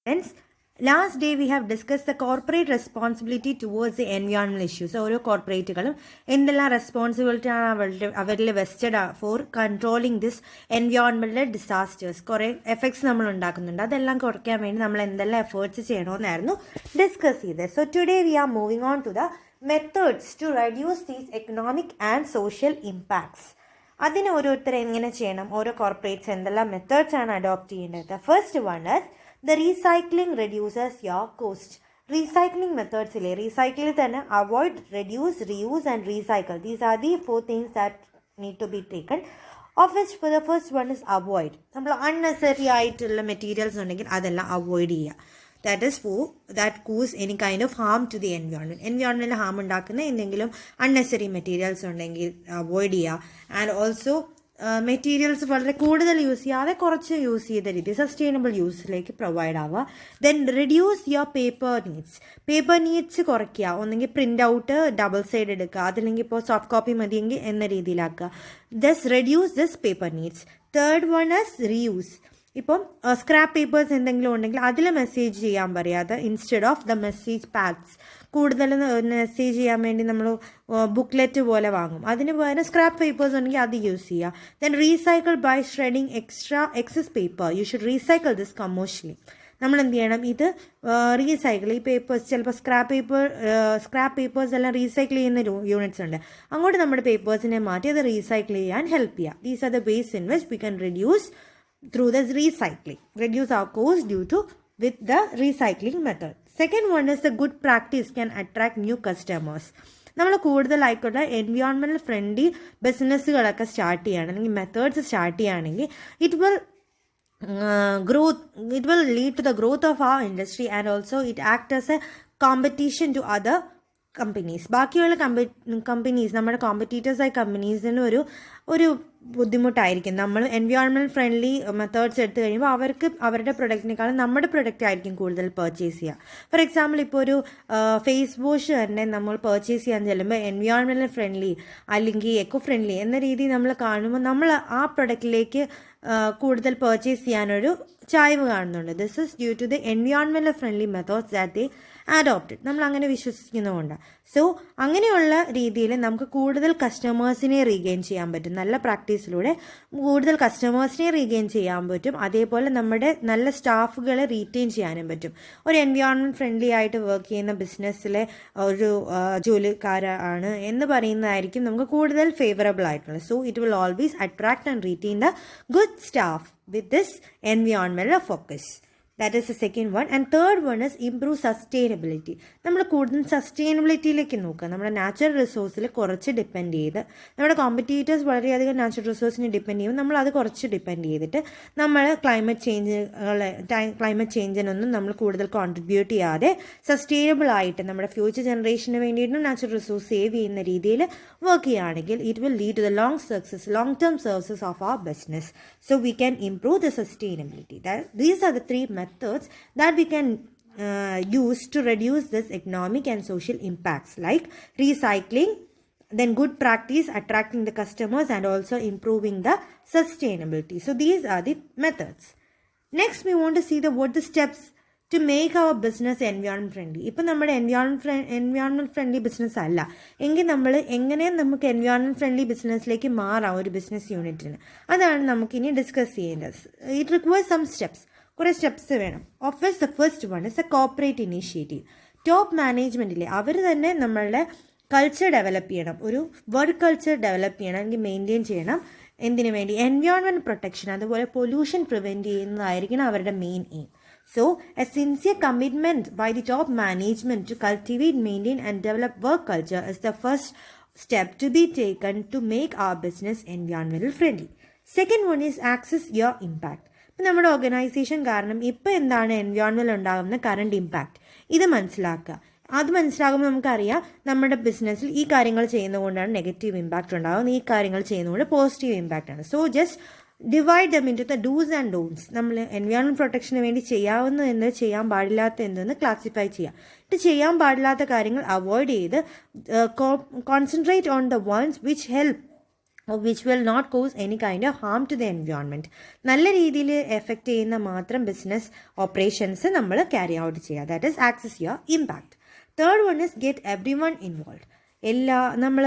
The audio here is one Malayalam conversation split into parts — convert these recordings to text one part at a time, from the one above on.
Hence, last day we have discussed the corporate responsibility towards the environmental issues. ഓരോ കോർപ്പറേറ്റുകളും എന്തെല്ലാം റെസ്പോൺസിബിലിറ്റി ആണ് അവരിൽ vested for controlling this environmental disasters. കുറേ എഫക്ട്സ് നമ്മൾ ഉണ്ടാക്കുന്നുണ്ട്. അതെല്ലാം കുറയ്ക്കാൻ വേണ്ടി നമ്മൾ എന്തെല്ലാം എഫേർട്സ് ചെയ്യണമെന്നായിരുന്നു ഡിസ്കസ് ചെയ്തത്. So today we are moving on to the methods to reduce these economic and social impacts. അതിന് ഓരോരുത്തർ എങ്ങനെ ചെയ്യണം, ഓരോ കോർപ്പറേറ്റ്സ് എന്തെല്ലാം മെത്തേഡ്സ് ആണ് അഡോപ്റ്റ് ചെയ്യേണ്ടത്. First one is the recycling reduces your cost. Recycling methods ile recycle തന്നെ avoid, reduce, reuse and recycle. These are the four things that need to be taken, of which for the first one is avoid. നമ്മൾ unnecessary ആയിട്ടുള്ള മെറ്റീരിയൽസ് ഉണ്ടെങ്കിൽ അതെല്ലാം അവോയ്ഡ് ചെയ്യുക. That is for that cause any kind of harm to the environment. Environmental harm ഉണ്ടാക്കുന്ന എന്തെങ്കിലും unnecessary മെറ്റീരിയൽസ് ഉണ്ടെങ്കിൽ അവോയ്ഡ് ചെയ്യുക. ആൻഡ് ഓൾസോ മെറ്റീരിയൽസ് വളരെ കൂടുതൽ യൂസ് ചെയ്യാതെ കുറച്ച് യൂസ് ചെയ്ത രീതി സസ്റ്റൈനബിൾ യൂസിലേക്ക് പ്രൊവൈഡ് ആവുക. Then reduce your paper needs കുറയ്ക്കുക. ഒന്നെങ്കിൽ പ്രിൻ്റ് ഔട്ട് ഡബിൾ സൈഡ് എടുക്കുക, അതല്ലെങ്കിൽ ഇപ്പോൾ സോഫ്റ്റ് കോപ്പി മതിയെങ്കിൽ എന്ന രീതിയിലാക്കുക. Thus reduce this paper needs. Third one is reuse. ഇപ്പം സ്ക്രാപ്പ് പേപ്പേഴ്സ് എന്തെങ്കിലും ഉണ്ടെങ്കിൽ അതിൽ മെസ്സേജ് ചെയ്യാൻ പറയാതെ instead of the message packs, കൂടുതൽ മെസ്സേജ് ചെയ്യാൻ വേണ്ടി നമ്മൾ ബുക്ക്ലെറ്റ് പോലെ വാങ്ങും. അതിന് പകരം സ്ക്രാപ്പ് പേപ്പേഴ്സ് ഉണ്ടെങ്കിൽ അത് യൂസ് ചെയ്യുക. Then recycle by shredding excess paper. You should recycle this commercially. നമ്മൾ എന്ത് ചെയ്യണം, ഇത് റീസൈക്കിൾ, ഈ പേപ്പേഴ്സ് ചിലപ്പോൾ സ്ക്രാപ്പ് പേപ്പേഴ്സ് എല്ലാം റീസൈക്കിൾ ചെയ്യുന്ന യൂണിറ്റ്സ് ഉണ്ട്. അങ്ങോട്ട് നമ്മുടെ പേപ്പേഴ്സിനെ മാറ്റി അത് റീസൈക്കിൾ ചെയ്യാൻ ഹെൽപ്പ് ചെയ്യുക. These are the ways in which we can reduce through this recycling, reduce our cost due to with the recycling method. Second one is the good practice can attract new customers. നമ്മൾ കൂടുതലായിക്കോട്ടെ എൻവയോൺമെൻറ്റൽ ഫ്രണ്ട്ലി ബിസിനസ്സുകളൊക്കെ സ്റ്റാർട്ട് ചെയ്യുകയാണ്, അല്ലെങ്കിൽ മെത്തേഡ്സ് സ്റ്റാർട്ട് ചെയ്യുകയാണെങ്കിൽ it will lead to the growth of our industry and also it act as a competition to other companies. ബാക്കിയുള്ള കമ്പനീസ് നമ്മുടെ കോമ്പറ്റീറ്റേഴ്സായ കമ്പനീസിന് ഒരു ബുദ്ധിമുട്ടായിരിക്കും. നമ്മൾ എൻവയോൺമെൻറ്റൽ ഫ്രണ്ട്ലി മെത്തേഡ്സ് എടുത്തു കഴിയുമ്പോൾ അവർക്ക് അവരുടെ പ്രൊഡക്റ്റിനേക്കാളും നമ്മുടെ പ്രൊഡക്റ്റ് ആയിരിക്കും കൂടുതൽ പർച്ചേസ് ചെയ്യുക. ഫോർ എക്സാമ്പിൾ, ഇപ്പോൾ ഒരു ഫേസ് വാഷ് തന്നെ നമ്മൾ പർച്ചേസ് ചെയ്യാൻ ചെല്ലുമ്പോൾ എൻവയോൺമെൻറ്റൽ ഫ്രണ്ട്ലി അല്ലെങ്കിൽ എക്കോ ഫ്രണ്ട്ലി എന്ന രീതിയിൽ നമ്മൾ കാണുമ്പോൾ നമ്മൾ ആ പ്രൊഡക്റ്റിലേക്ക് കൂടുതൽ പർച്ചേസ് ചെയ്യാനൊരു ചായ്വ് കാണുന്നുണ്ട്. This is due to the environmental friendly methods that they adopted. നമ്മൾ അങ്ങനെ വിശ്വസിക്കുന്നതുകൊണ്ട്. സോ അങ്ങനെയുള്ള രീതിയിൽ നമുക്ക് കൂടുതൽ കസ്റ്റമേഴ്സിനെ റീഗെയിൻ ചെയ്യാൻ പറ്റും. നല്ല പ്രാക്ടീസിലൂടെ കൂടുതൽ കസ്റ്റമേഴ്സിനെ റീഗെയിൻ ചെയ്യാൻ പറ്റും. അതേപോലെ നമ്മുടെ നല്ല സ്റ്റാഫുകളെ റീറ്റെയിൻ ചെയ്യാനും പറ്റും. ഒരു എൻവയോൺമെൻറ്റ് ഫ്രണ്ട്ലി ആയിട്ട് വർക്ക് ചെയ്യുന്ന ബിസിനസ്സിലെ ഒരു ജോലിക്കാരാണ് എന്ന് പറയുന്നതായിരിക്കും നമുക്ക് കൂടുതൽ ഫേവറബിൾ ആയിട്ടുള്ളത്. So it will always attract and retain the good staff with this environmental focus. That is the second one. And third one is improve sustainability. നമ്മൾ കൂടുതൽ സസ്റ്റൈനബിലിറ്റിയിലേക്ക് നോക്കുക. നമ്മുടെ നാച്ചുറൽ റിസോഴ്സിൽ കുറച്ച് ഡിപ്പെൻഡ് ചെയ്ത്, നമ്മുടെ കോമ്പറ്റീറ്റേഴ്സ് വളരെയധികം നാച്ചുറൽ റിസോഴ്സിനെ ഡിപ്പെൻഡ് ചെയ്യും, നമ്മൾ അത് കുറച്ച് ഡിപ്പെൻഡ് ചെയ്തിട്ട് നമ്മൾ ക്ലൈമറ്റ് ചേഞ്ചിനൊന്നും നമ്മൾ കൂടുതൽ കോൺട്രിബ്യൂട്ട് ചെയ്യാതെ സസ്റ്റൈനബിൾ ആയിട്ട് നമ്മുടെ ഫ്യൂച്ചർ ജനറേഷന് വേണ്ടിയിട്ടും നാച്ചുറൽ റിസോഴ്സ് സേവ് ചെയ്യുന്ന രീതിയിൽ വർക്ക് ചെയ്യുകയാണെങ്കിൽ it will lead to the long term success of our business. So we can improve the sustainability. These are the three methods that we can use to reduce this economic and social impacts, like recycling, then good practice, attracting the customers and also improving the sustainability. So these are the methods. Next we want to see what the steps to make our business environment friendly. ഇപ്പം നമ്മുടെ എൻവയോൺമെൻറ്റ് ഫ്രണ്ട്ലി ബിസിനസ് അല്ല എങ്കിൽ നമ്മൾ എങ്ങനെ നമുക്ക് എൻവയോൺമെൻറ്റ് ഫ്രണ്ട്ലി ബിസിനസ്സിലേക്ക് മാറാം ഒരു ബിസിനസ് യൂണിറ്റിന്, അതാണ് നമുക്കിനി ഡിസ്കസ് ചെയ്യേണ്ടത്. It requires some steps. കുറേ സ്റ്റെപ്സ് വേണം. Of which the first one is a corporate initiative. Top മാനേജ്മെൻറ്റിലെ അവർ തന്നെ നമ്മളുടെ കൾച്ചർ ഡെവലപ്പ് ചെയ്യണം, ഒരു വർക്ക് കൾച്ചർ ഡെവലപ്പ് ചെയ്യണം, അല്ലെങ്കിൽ മെയിൻറ്റെയിൻ ചെയ്യണം. എന്തിനു വേണ്ടി? എൻവയോൺമെൻറ്റ് പ്രൊട്ടക്ഷൻ, അതുപോലെ പൊല്യൂഷൻ പ്രിവെൻറ്റ് ചെയ്യുന്നതായിരിക്കണം അവരുടെ main aim. So, a sincere commitment by the top management to cultivate, maintain and develop work culture is the first step to be taken to make our business environmental friendly. Second one is access your impact. ഇപ്പം നമ്മുടെ ഓർഗനൈസേഷൻ കാരണം ഇപ്പോൾ എന്താണ് എൻവയോൺമെൻറ്റിൽ ഉണ്ടാകുന്ന കറണ്ട് ഇമ്പാക്റ്റ്, ഇത് മനസ്സിലാക്കുക. അത് മനസ്സിലാകുമ്പോൾ നമുക്കറിയാം നമ്മുടെ ബിസിനസ്സിൽ ഈ കാര്യങ്ങൾ ചെയ്യുന്നതുകൊണ്ടാണ് നെഗറ്റീവ് ഇമ്പാക്റ്റ് ഉണ്ടാകുന്നത്, ഈ കാര്യങ്ങൾ ചെയ്യുന്നതുകൊണ്ട് പോസിറ്റീവ് ഇമ്പാക്റ്റ് ആണ്. So just divide dum into the dos and don'ts. നമ്മൾ എൻവയോൺമെൻറ്റ് പ്രൊട്ടക്ഷന് വേണ്ടി ചെയ്യാവുന്ന എന്ത്, ചെയ്യാൻ പാടില്ലാത്ത എന്തെന്ന് ക്ലാസിഫൈ ചെയ്യുക. ഇത് ചെയ്യാൻ പാടില്ലാത്ത കാര്യങ്ങൾ അവോയ്ഡ് ചെയ്ത് concentrate on the ones which help which will not cause any kind of harm to the environment. നല്ല രീതിയിൽ എഫക്റ്റ് ചെയ്യുന്ന മാത്രം ബിസിനസ് ഓപ്പറേഷൻസ് നമ്മൾ ക്യാരി ഔട്ട് ചെയ്യുക. That is access your impact. Third one is get every one involve. നമ്മൾ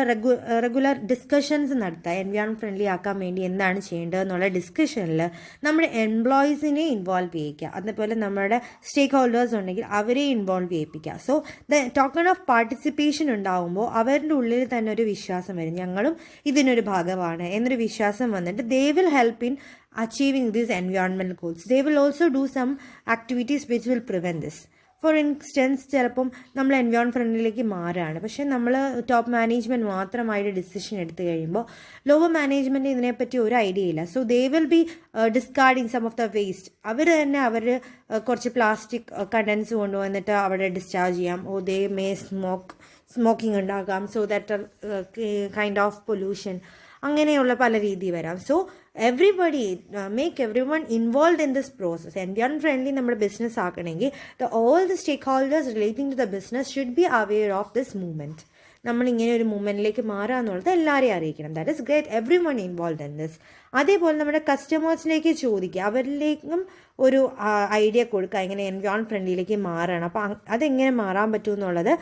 റെഗുലർ ഡിസ്കഷൻസ് നടത്തുക. എൻവയോൺമെൻറ്റ് ഫ്രണ്ട്ലി ആക്കാൻ വേണ്ടി എന്താണ് ചെയ്യേണ്ടത് എന്നുള്ള ഡിസ്കഷനിൽ നമ്മുടെ എംപ്ലോയീസിനെ ഇൻവോൾവ് ചെയ്യിക്കുക. അതുപോലെ നമ്മുടെ സ്റ്റേക്ക് ഹോൾഡേഴ്സ് ഉണ്ടെങ്കിൽ അവരെ ഇൻവോൾവ് ചെയ്യിപ്പിക്കുക. So the token of participation ഉണ്ടാകുമ്പോൾ അവരുടെ ഉള്ളിൽ തന്നെ ഒരു വിശ്വാസം വരും, ഞങ്ങളും ഇതിനൊരു ഭാഗമാണ് എന്നൊരു വിശ്വാസം വന്നിട്ട് they will help in achieving these environmental goals. They will also do some activities which will prevent this. For instance, ചിലപ്പം നമ്മൾ എൻവയോൺമെൻറ്റ് ഫ്രണ്ട്ലിയിലേക്ക് മാറുകയാണ്, പക്ഷേ നമ്മൾ ടോപ്പ് മാനേജ്മെൻറ്റ് മാത്രമായിട്ട് ഡിസിഷൻ എടുത്തു കഴിയുമ്പോൾ ലോവർ മാനേജ്മെൻറ്റ് ഇതിനെപ്പറ്റി ഒരു ഐഡിയ ഇല്ല. So they will be discarding some of the waste. അവർ തന്നെ കുറച്ച് പ്ലാസ്റ്റിക് കണ്ടൻസ് കൊണ്ടുവന്നിട്ട് അവിടെ ഡിസ്ചാർജ് ചെയ്യാം. ഓ ദേ മേ സ്മോക്കിംഗ് ഉണ്ടാകാം. So that kind of pollution, അങ്ങനെയുള്ള പല രീതി വരാം. So everybody make every one involve in this process. Environment friendly നമ്മുടെ ബിസിനസ് ആക്കണമെങ്കിൽ all the stakeholders relating to the business should be aware of this movement. നമ്മളിങ്ങനെ ഒരു മൂവ്മെൻറ്റിലേക്ക് മാറുക എന്നുള്ളത് എല്ലാവരെയും അറിയിക്കണം. That is great, every one involve in this. അതേപോലെ നമ്മുടെ കസ്റ്റമേഴ്സിലേക്ക് ചോദിക്കുക, അവരിലേക്കും ഒരു ഐഡിയ കൊടുക്കുക എങ്ങനെ എൻവയോൺമെൻറ്റ് ഫ്രണ്ട്ലിയിലേക്ക് മാറണം. അപ്പോൾ അതെങ്ങനെ മാറാൻ പറ്റുമെന്നുള്ളത്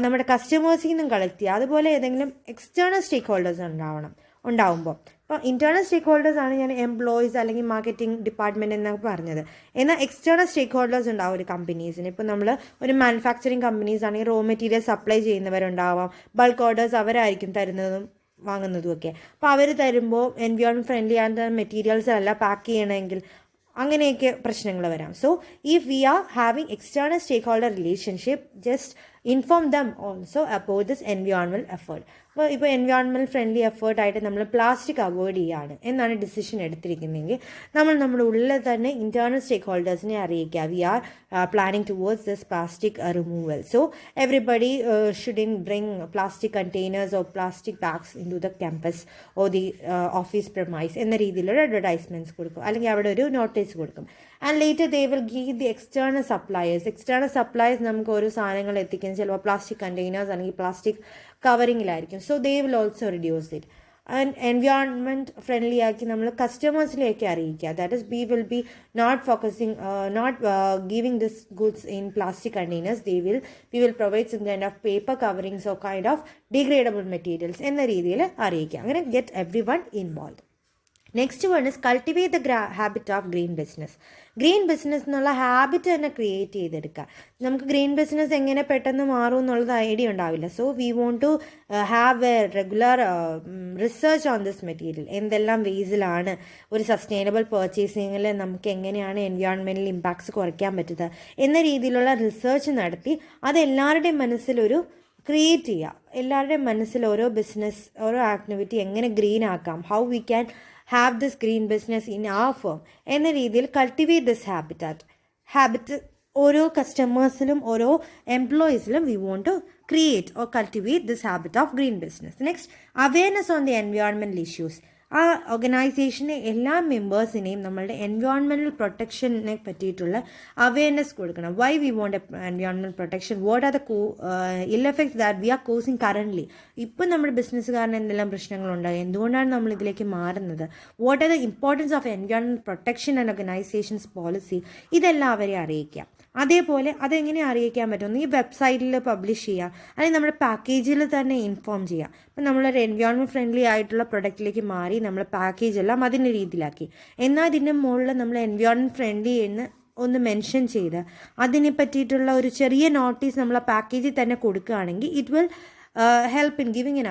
നമ്മുടെ കസ്റ്റമേഴ്സിൽ നിന്നും കളക്ട് ചെയ്യുക. അതുപോലെ ഏതെങ്കിലും എക്സ്റ്റേണൽ സ്റ്റേക്ക് ഹോൾഡേഴ്സ് ഉണ്ടാവുമ്പോൾ, ഇപ്പോൾ ഇൻറ്റേർണൽ സ്റ്റേക്ക് ഹോൾഡേഴ്സ് ആണ് ഞാൻ എംപ്ലോയീസ് അല്ലെങ്കിൽ മാർക്കറ്റിംഗ് ഡിപ്പാർട്ട്മെൻറ്റ് എന്നൊക്കെ പറഞ്ഞത്. എന്നാൽ എക്സ്റ്റേണൽ സ്റ്റേക്ക് ഹോൾഡേഴ്സ് ഉണ്ടാവും ഒരു കമ്പനീസിന്. ഇപ്പോൾ നമ്മൾ ഒരു മാനുഫാക്ചറിങ് കമ്പനീസ് ആണെങ്കിൽ റോ മെറ്റീരിയൽ സപ്ലൈ ചെയ്യുന്നവരുണ്ടാവാം, ബൾക്ക് ഓർഡേഴ്സ് അവരായിരിക്കും തരുന്നതും വാങ്ങുന്നതും ഒക്കെ. അപ്പോൾ അവർ തരുമ്പോൾ എൻവയോൺമെൻറ്റ് ഫ്രണ്ട്ലി ആയ മെറ്റീരിയൽസ് അല്ല പാക്ക് ചെയ്യണമെങ്കിൽ അങ്ങനെയൊക്കെ പ്രശ്നങ്ങൾ വരാം. So if we are having external stakeholders relationship, just inform them also about this environment effort. ഇപ്പോൾ എൻവയോൺമെൻറ്റ് ഫ്രണ്ട്ലി എഫേർട്ടായിട്ട് നമ്മൾ പ്ലാസ്റ്റിക് അവോയ്ഡ് ചെയ്യുകയാണ് എന്നാണ് ഡിസിഷൻ എടുത്തിരിക്കുന്നതെങ്കിൽ നമ്മുടെ ഉള്ളിൽ തന്നെ ഇൻറ്റേർണൽ സ്റ്റേക്ക് ഹോൾഡേഴ്സിനെ അറിയിക്കുക, we are planning towards this plastic removal. So everybody shouldn't bring plastic containers or plastic bags in to the campus or the office premise എന്ന രീതിയിലൊരു അഡ്വർടൈസ്മെൻറ്റ്സ് കൊടുക്കും, അല്ലെങ്കിൽ അവിടെ ഒരു നോട്ടീസ് കൊടുക്കും. And later they will give the external suppliers. External suppliers നമുക്ക് ഓരോ സാധനങ്ങൾ എത്തിക്കുന്നത് ചിലപ്പോൾ പ്ലാസ്റ്റിക് കണ്ടെയ്നേഴ്സ് അല്ലെങ്കിൽ പ്ലാസ്റ്റിക് കവറിങ്ങിലായിരിക്കും. So they will also reduce it. And environment friendly ആക്കി നമ്മൾ കസ്റ്റമേഴ്സിലേക്ക് അറിയിക്കുക. That is we will be not focusing not giving this goods in plastic containers. We will provide some kind of paper coverings or kind of degradable materials എന്ന രീതിയിൽ അറിയിക്കുക. അങ്ങനെ get every one involve. Next one is cultivate the habit of green business. Green business എന്നുള്ള ഹാബിറ്റ് തന്നെ ക്രിയേറ്റ് ചെയ്തെടുക്കുക. നമുക്ക് ഗ്രീൻ ബിസിനസ് എങ്ങനെ പെട്ടെന്ന് മാറും എന്നുള്ളത് ഐഡിയ ഉണ്ടാവില്ല. So we want to have a regular research on this material. എന്തെല്ലാം വേസിലാണ് ഒരു സസ്റ്റൈനബിൾ പർച്ചേസിങ്ങിൽ നമുക്ക് എങ്ങനെയാണ് എൻവയോൺമെൻറ്റൽ ഇമ്പാക്ട്സ് കുറയ്ക്കാൻ പറ്റുന്നത് എന്ന രീതിയിലുള്ള റിസർച്ച് നടത്തി അത് എല്ലാവരുടെയും മനസ്സിലൊരു ക്രിയേറ്റ് ചെയ്യുക. എല്ലാവരുടെയും മനസ്സിൽ ഓരോ ബിസിനസ്, ഓരോ ആക്ടിവിറ്റി എങ്ങനെ ഗ്രീൻ ആക്കാം, how we can have this green business in our firm എന്ന രീതിയിൽ കൾട്ടിവേറ്റ് ദിസ് ഹാബിറ്റ് ഓരോ കസ്റ്റമേഴ്സിലും ഓരോ എംപ്ലോയീസിലും we want to create or cultivate this habit of green business. Next, awareness on the environmental issues. ആ ഓർഗനൈസേഷനെ എല്ലാ മെമ്പേഴ്സിനെയും നമ്മളുടെ എൻവയോൺമെൻറ്റൽ പ്രൊട്ടക്ഷനെ പറ്റിയിട്ടുള്ള അവെയർനെസ് കൊടുക്കണം. Why we want environmental protection, what are the ill effects that we are causing currently. ഇപ്പം നമ്മുടെ ബിസിനസ്സുകാരന് എന്തെല്ലാം പ്രശ്നങ്ങളുണ്ടായി, എന്തുകൊണ്ടാണ് നമ്മൾ ഇതിലേക്ക് മാറുന്നത്, what are the importance of environmental protection and organisations policy, ഇതെല്ലാം അവരെ അറിയിക്കുക. അതേപോലെ അതെങ്ങനെ അറിയിക്കാൻ പറ്റും, ഈ വെബ്സൈറ്റിൽ പബ്ലിഷ് ചെയ്യുക, അല്ലെങ്കിൽ നമ്മുടെ പാക്കേജിൽ തന്നെ ഇൻഫോം ചെയ്യുക. അപ്പം നമ്മളൊരു എൻവയോൺമെൻറ്റ് ഫ്രണ്ട്ലി ആയിട്ടുള്ള പ്രൊഡക്റ്റിലേക്ക് മാറി നമ്മൾ പാക്കേജ് എല്ലാം അതിൻ്റെ രീതിയിലാക്കി. എന്നാൽ ഇതിൻ്റെ മുകളിൽ നമ്മൾ എൻവയോൺമെൻറ്റ് ഫ്രണ്ട്ലി എന്ന് ഒന്ന് മെൻഷൻ ചെയ്ത് അതിനെ പറ്റിയിട്ടുള്ള ഒരു ചെറിയ നോട്ടീസ് നമ്മൾ ആ പാക്കേജിൽ തന്നെ കൊടുക്കുകയാണെങ്കിൽ it will help in giving an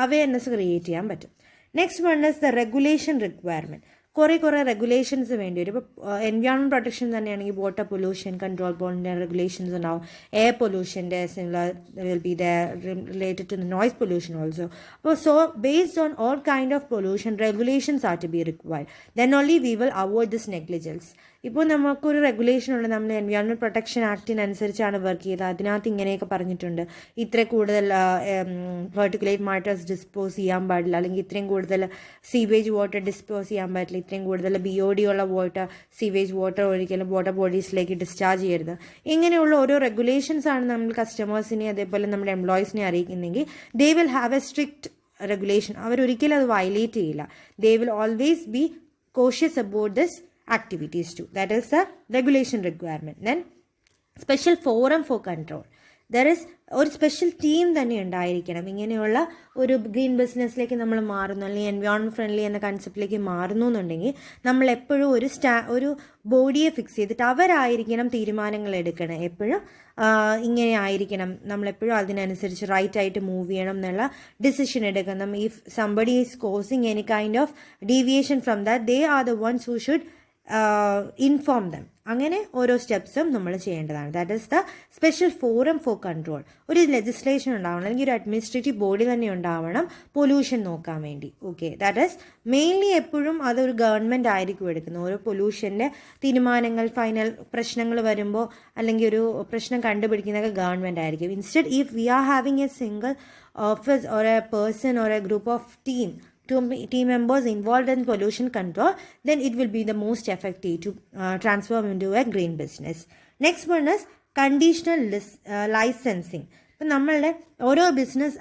awareness create ചെയ്യാൻ പറ്റും. Next one is the regulation requirement. കുറേ റെഗുലേഷൻസ് വേണ്ടി വരും. ഇപ്പോൾ എൻവയോൺമെൻറ്റ് പ്രൊട്ടക്ഷൻ തന്നെയാണെങ്കിൽ വാട്ടർ പൊല്യൂഷൻ കൺട്രോൾ ബോർഡിൻ്റെ റെഗുലേഷൻസ് ഉണ്ടാവും, എയർ പൊല്യൂഷൻ്റെ similar will be the related to the noise pollution also. അപ്പോൾ so based on all kind of pollution regulations are to be required. Then only we will avoid this negligence. ഇപ്പോൾ നമുക്കൊരു റെഗുലേഷൻ ഉണ്ട്, നമ്മൾ എൻവയോൺമെൻറ്റ് പ്രൊട്ടക്ഷൻ ആക്ടിനനുസരിച്ചാണ് വർക്ക് ചെയ്തത്, അതിനകത്ത് ഇങ്ങനെയൊക്കെ പറഞ്ഞിട്ടുണ്ട്, ഇത്ര കൂടുതൽ പെർട്ടിക്കുലേറ്റ് മാറ്റേഴ്സ് ഡിസ്പോസ് ചെയ്യാൻ പാടില്ല, അല്ലെങ്കിൽ ഇത്രയും കൂടുതൽ സീവേജ് വാട്ടർ ഡിസ്പോസ് ചെയ്യാൻ പറ്റില്ല, ഇത്രയും കൂടുതൽ BOD ഉള്ള വാട്ടർ സീവേജ് വാട്ടർ ഒരിക്കലും വാട്ടർ ബോഡീസിലേക്ക് ഡിസ്ചാർജ് ചെയ്യരുത്. ഇങ്ങനെയുള്ള ഓരോ റെഗുലേഷൻസ് ആണ് നമ്മൾ കസ്റ്റമേഴ്സിനെ അതേപോലെ നമ്മുടെ എംപ്ലോയീസിനെ അറിയിക്കുന്നെങ്കിൽ they will have a strict regulation അവരൊരിക്കലും അത് വയലേറ്റ് ചെയ്യില്ല. They will always be cautious about this activities too. That is the regulation requirement. Then special forum for control. There is ഒരു സ്പെഷ്യൽ ടീം തന്നെ ഉണ്ടായിരിക്കണം. ഇങ്ങനെയുള്ള ഒരു ഗ്രീൻ ബിസിനസ്സിലേക്ക് നമ്മൾ മാറുന്നു, അല്ലെങ്കിൽ എൻവയോൺമെൻറ്റ് ഫ്രണ്ട്ലി എന്ന കൺസെപ്റ്റിലേക്ക് മാറുന്നു എന്നുണ്ടെങ്കിൽ നമ്മൾ എപ്പോഴും ഒരു ബോഡിയെ ഫിക്സ് ചെയ്തിട്ട് അവരായിരിക്കണം തീരുമാനങ്ങൾ എടുക്കണം. എപ്പോഴും ഇങ്ങനെ ആയിരിക്കണം, നമ്മളെപ്പോഴും അതിനനുസരിച്ച് റൈറ്റ് ആയിട്ട് മൂവ് ചെയ്യണം എന്നുള്ള ഡിസിഷൻ എടുക്കണം. If somebody is causing any kind of deviation from that, they are the ones who should inform them. അങ്ങനെ ഓരോ സ്റ്റെപ്സും നമ്മൾ ചെയ്യേണ്ടതാണ്. That is the special forum for control. ഒരു ലെജിസ്ലേഷൻ ഉണ്ടാവണം, അല്ലെങ്കിൽ ഒരു അഡ്മിനിസ്ട്രേറ്റീവ് ബോഡി തന്നെ ഉണ്ടാവണം പൊല്യൂഷൻ നോക്കാൻ വേണ്ടി. ഓക്കെ, ദാറ്റ് ഈസ് മെയിൻലി എപ്പോഴും അതൊരു ഗവൺമെൻറ് ആയിരിക്കും എടുക്കുന്നത്. ഓരോ പൊല്യൂഷൻ്റെ തീരുമാനങ്ങൾ, ഫൈനൽ പ്രശ്നങ്ങൾ വരുമ്പോൾ അല്ലെങ്കിൽ ഒരു പ്രശ്നം കണ്ടുപിടിക്കുന്നതൊക്കെ ഗവൺമെൻറ് ആയിരിക്കും. Instead if we are having A single office or A person or A group of team members involved in pollution control, then it will be the most effective to transform into a green business. Next one is conditional licensing. ഇപ്പം നമ്മളുടെ ഓരോ ബിസിനസ്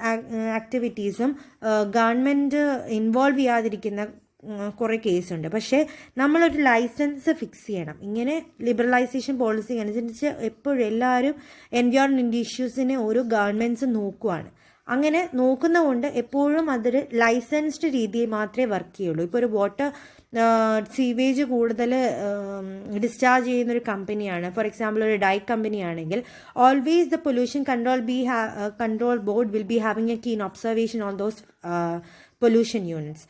ആക്ടിവിറ്റീസും ഗവൺമെൻറ് ഇൻവോൾവ് ചെയ്യാതിരിക്കുന്ന കുറേ കേസുണ്ട്. പക്ഷേ നമ്മളൊരു ലൈസൻസ് ഫിക്സ് ചെയ്യണം. ഇങ്ങനെ ലിബറലൈസേഷൻ പോളിസി അനുസരിച്ച് എപ്പോഴും എല്ലാവരും എൻവയോൺമെൻറ്റ് ഇഷ്യൂസിനെ ഓരോ ഗവൺമെൻറ്റ്സ് നോക്കുവാണ്. അങ്ങനെ നോക്കുന്നതുകൊണ്ട് എപ്പോഴും അതൊരു ലൈസൻസ്ഡ് രീതിയിൽ മാത്രമേ വർക്ക് ചെയ്യുള്ളൂ. ഇപ്പോൾ ഒരു വാട്ടർ സീവേജ് കൂടുതൽ ഡിസ്ചാർജ് ചെയ്യുന്നൊരു കമ്പനിയാണ്, ഫോർ എക്സാമ്പിൾ ഒരു ഡൈ കമ്പനി ആണെങ്കിൽ, always the pollution control board will be having a keen observation on those pollution units.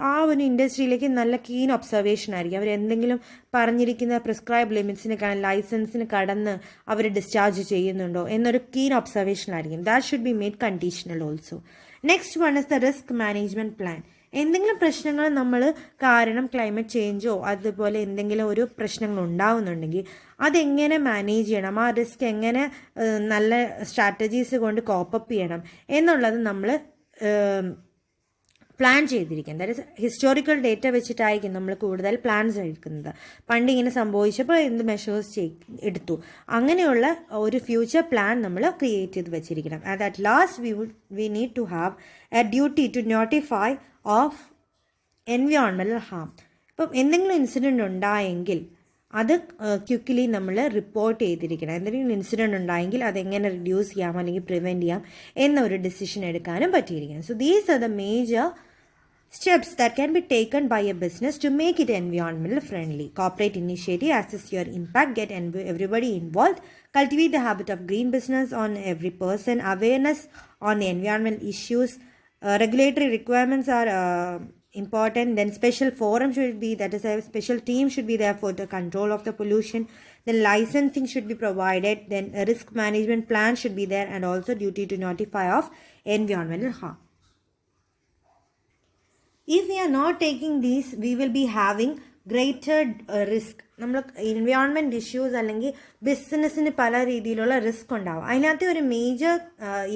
ആ ഒരു ഇൻഡസ്ട്രിയിലേക്ക് നല്ല കീൻ ഒബ്സർവേഷൻ ആയിരിക്കും. അവർ എന്തെങ്കിലും പറഞ്ഞിരിക്കുന്ന പ്രിസ്ക്രൈബ് ലിമിറ്റ്സിന് ലൈസൻസിന് കടന്ന് അവർ ഡിസ്ചാർജ് ചെയ്യുന്നുണ്ടോ എന്നൊരു കീൻ ഒബ്സർവേഷൻ ആയിരിക്കും. That should be made conditional also. Next one is the risk management plan. എന്തെങ്കിലും പ്രശ്നങ്ങൾ നമ്മൾ കാരണം ക്ലൈമറ്റ് ചേഞ്ചോ അതുപോലെ എന്തെങ്കിലും ഒരു പ്രശ്നങ്ങൾ ഉണ്ടാവുന്നുണ്ടെങ്കിൽ അതെങ്ങനെ മാനേജ് ചെയ്യണം, ആ റിസ്ക് എങ്ങനെ നല്ല സ്ട്രാറ്റജീസ് കൊണ്ട് കോപ്പപ്പ് ചെയ്യണം എന്നുള്ളത് നമ്മൾ പ്ലാൻ ചെയ്തിരിക്കും. ദാറ്റ് ഇസ് ഹിസ്റ്റോറിക്കൽ ഡേറ്റ വെച്ചിട്ടായിരിക്കും നമ്മൾ കൂടുതൽ പ്ലാൻസ് എടുക്കുന്നത്. പണ്ട് ഇങ്ങനെ സംഭവിച്ചപ്പോൾ എന്ത് മെഷേഴ്സ് എടുത്തു, അങ്ങനെയുള്ള ഒരു ഫ്യൂച്ചർ പ്ലാൻ നമ്മൾ ക്രിയേറ്റ് ചെയ്ത് വെച്ചിരിക്കണം. And at last we need to have a duty to notify of environmental harm. ഇപ്പം എന്തെങ്കിലും ഇൻസിഡൻറ്റ് ഉണ്ടായെങ്കിൽ അത് ക്വിക്കലി നമ്മൾ റിപ്പോർട്ട് ചെയ്തിരിക്കണം. എന്തെങ്കിലും ഇൻസിഡൻറ്റ് ഉണ്ടായെങ്കിൽ അതെങ്ങനെ റിഡ്യൂസ് ചെയ്യാം അല്ലെങ്കിൽ പ്രിവെൻറ്റ് ചെയ്യാം എന്നൊരു ഡിസിഷൻ എടുക്കാനും പറ്റിയിരിക്കണം. So these are the major steps that can be taken by a business to make it environmental friendly. Corporate initiative, assess your impact, get everybody involved, cultivate the habit of green business on every person, awareness on the environmental issues, regulatory requirements are important. Then special forum should be, that is a special team should be there for the control of the pollution. Then licensing should be provided. Then a risk management plan should be there, and also duty to notify of environmental harm. If we are not taking these, we will be having greater risk. നമ്മൾ എൻവയോൺമെൻറ്റ് ഇഷ്യൂസ് അല്ലെങ്കിൽ ബിസിനസ്സിന് പല രീതിയിലുള്ള റിസ്ക് ഉണ്ടാവും. അതിനകത്ത് ഒരു മേജർ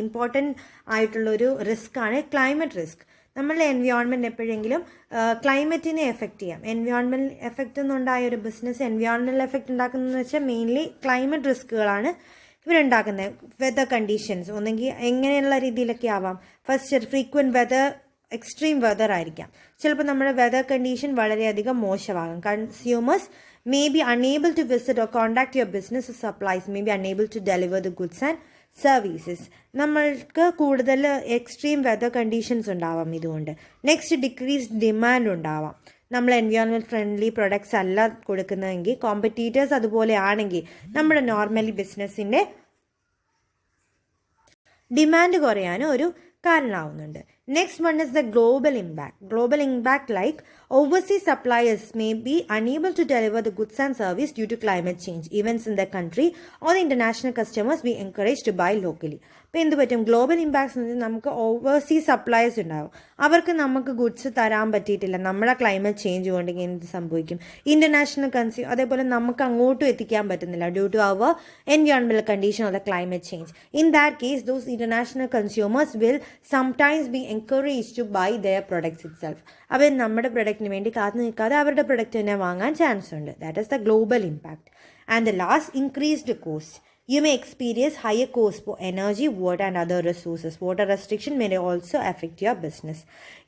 ഇമ്പോർട്ടൻ്റ് ആയിട്ടുള്ളൊരു റിസ്ക്കാണ് ക്ലൈമറ്റ് റിസ്ക്. നമ്മളുടെ എൻവയോൺമെൻറ്റ് എപ്പോഴെങ്കിലും ക്ലൈമറ്റിനെ എഫക്റ്റ് ചെയ്യാം. എൻവയോൺമെൻറ്റൽ എഫക്റ്റ് എന്നുണ്ടായ ഒരു ബിസിനസ് എൻവയോൺമെൻറ്റൽ എഫക്റ്റ് ഉണ്ടാക്കുന്നതെന്ന് വെച്ചാൽ മെയിൻലി ക്ലൈമറ്റ് റിസ്ക്കുകളാണ് ഇവരുണ്ടാക്കുന്നത്. വെതർ കണ്ടീഷൻസ് ഒന്നെങ്കിൽ എങ്ങനെയുള്ള രീതിയിലൊക്കെ ആവാം. ഫസ്റ്റ് ഫ്രീക്വൻറ്റ് എക്സ്ട്രീം വെതർ ആയിരിക്കാം. ചിലപ്പോൾ നമ്മുടെ വെതർ കണ്ടീഷൻ വളരെയധികം മോശമാകും. Consumers may be unable to visit or contact your business supplies, may be unable to deliver the goods and services. നമ്മൾക്ക് കൂടുതൽ എക്സ്ട്രീം വെതർ കണ്ടീഷൻസ് ഉണ്ടാവാം ഇതുകൊണ്ട്. നെക്സ്റ്റ് ഡിക്രീസ്ഡ് ഡിമാൻഡ് ഉണ്ടാവാം. നമ്മൾ എൻവയോൺമെൻറ്റ് ഫ്രണ്ട്ലി പ്രൊഡക്ട്സ് അല്ല കൊടുക്കുന്നതെങ്കിൽ, കോമ്പറ്റീറ്റേഴ്സ് അതുപോലെ ആണെങ്കിൽ നമ്മുടെ നോർമലി ബിസിനസ്സിൻ്റെ ഡിമാൻഡ് കുറയാനും ഒരു കാരണമാവുന്നുണ്ട്. Next one is the global impact. Global impact like overseas suppliers may be unable to deliver the goods and service due to climate change. Events in the country or the international customers be encouraged to buy locally. ഇപ്പോൾ എന്ത് പറ്റും, ഗ്ലോബൽ ഇമ്പാക്ട്സ് എന്ന് വെച്ചാൽ നമുക്ക് ഓവർസീസ് സപ്ലയേഴ്സ് ഉണ്ടാവും. അവർക്ക് നമുക്ക് ഗുഡ്സ് തരാൻ പറ്റിയിട്ടില്ല, നമ്മുടെ ക്ലൈമറ്റ് ചേഞ്ച് കൊണ്ടെങ്കിൽ എന്ത് സംഭവിക്കും. ഇൻ്റർനാഷണൽ അതേപോലെ നമുക്ക് അങ്ങോട്ടും എത്തിക്കാൻ പറ്റുന്നില്ല due to our environmental condition of the climate change. In that case those international consumers will sometimes be encouraged to buy their products itself. അവർ നമ്മുടെ പ്രൊഡക്റ്റിന് വേണ്ടി കാത്തു നിൽക്കാതെ അവരുടെ പ്രൊഡക്റ്റ് തന്നെ വാങ്ങാൻ ചാൻസ് ഉണ്ട്. That is the global impact. And the last, increased cost. You may experience higher costs for energy, water and other resources. Water restriction may also affect your business.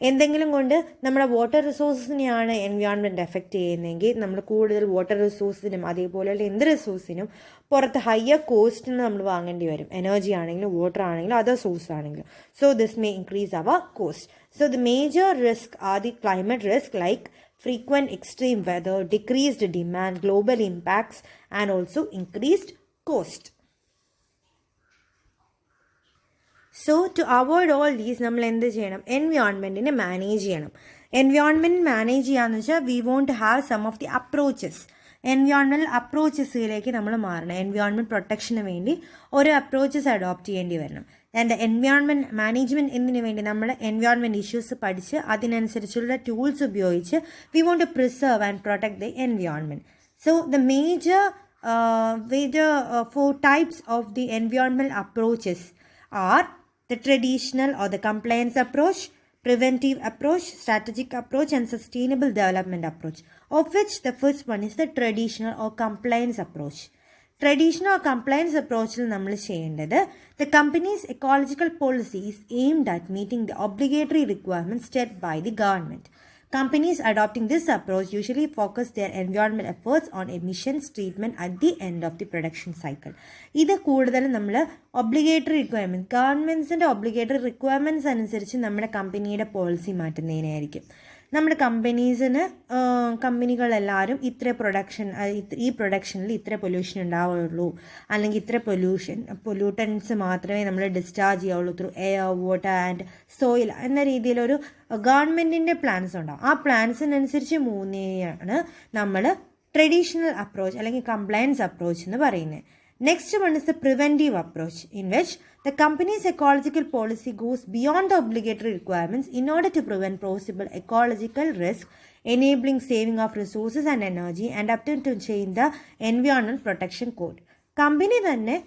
എന്തെങ്കിലും കൊണ്ട് നമ്മുടെ വാട്ടർ റിസോഴ്സിനെയാണ് എൻവയോൺമെൻറ്റ് എഫക്റ്റ് ചെയ്യുന്നതെങ്കിൽ നമ്മൾ കൂടുതൽ വാട്ടർ റിസോഴ്സിനും അതേപോലെയുള്ള എന്ത് റിസോഴ്സിനും പുറത്ത് ഹയർ കോസ്റ്റിന് നമ്മൾ വാങ്ങേണ്ടി വരും. എനർജി ആണെങ്കിലും വാട്ടർ ആണെങ്കിലും അതർ സോഴ്സ് ആണെങ്കിലും. So this may increase our cost. So the major risk are the climate risk like frequent extreme weather, decreased demand, global impacts and also increased cost. So to avoid all these നമ്മൾ എന്ത് ചെയ്യണം? എൻവയോൺമെൻറ്റിനെ മാനേജ് ചെയ്യണം. എൻവയോൺമെൻറ്റ് മാനേജ് ചെയ്യാന്ന് വെച്ചാൽ we want to have some of the approaches. Environmental അപ്രോച്ചസിലേക്ക് നമ്മൾ മാറണം. എൻവയോൺമെൻറ്റ് പ്രൊട്ടക്ഷന് വേണ്ടി ഓരോ അപ്രോച്ചസ് അഡോപ്റ്റ് ചെയ്യേണ്ടി വരണം. ആൻഡ് എൻവയോൺമെൻറ്റ് മാനേജ്മെൻറ്റ് എന്തിനു വേണ്ടി നമ്മൾ എൻവയോൺമെൻറ്റ് ഇഷ്യൂസ് പഠിച്ച് അതിനനുസരിച്ചുള്ള ടൂൾസ് ഉപയോഗിച്ച് we want to preserve and protect the environment. So the major four types of the environmental approaches are the traditional or the compliance approach, preventive approach, strategic approach and sustainable development approach, of which the first one is the traditional or compliance approach. Traditional or compliance approach നമ്മൾ ചെയ്യേണ്ടത് the company's ecological policy is aimed at meeting the obligatory requirements set by the government. Companies adopting this approach usually focus their environmental efforts on emissions treatment at the end of the production cycle. ഇത് കൂടുതലും നമ്മൾ ഒബ്ലിഗേറ്ററി റിക്വയർമെൻറ്റ് ഗവൺമെൻറ്റ്സിൻ്റെ ഒബ്ലിഗേറ്ററി റിക്വയർമെൻറ്റ്സ് അനുസരിച്ച് നമ്മുടെ കമ്പനിയുടെ പോളിസി മാറ്റുന്നതിനായിരിക്കും. നമ്മുടെ കമ്പനികളെല്ലാവരും ഇത്ര ഈ പ്രൊഡക്ഷനിൽ ഇത്ര പൊല്യൂഷൻ ഉണ്ടാവുള്ളൂ, അല്ലെങ്കിൽ ഇത്ര പൊല്യൂട്ടൻസ് മാത്രമേ നമ്മൾ ഡിസ്ചാർജ് ചെയ്യാവുള്ളൂ through air, water and soil എന്ന രീതിയിലൊരു ഗവൺമെൻറ്റിൻ്റെ പ്ലാൻസ് ഉണ്ടാവും. ആ പ്ലാൻസിനനുസരിച്ച് മൂന്നിനെയാണ് നമ്മൾ ട്രഡീഷണൽ അപ്രോച്ച് അല്ലെങ്കിൽ കംപ്ലയൻസ് അപ്രോച്ച് എന്ന് പറയുന്നത്. Next one is the preventive approach, in which the company's ecological policy goes beyond the obligatory requirements in order to prevent possible ecological risk, enabling saving of resources and energy and up to change the Environmental Protection Code. Company തന്നെ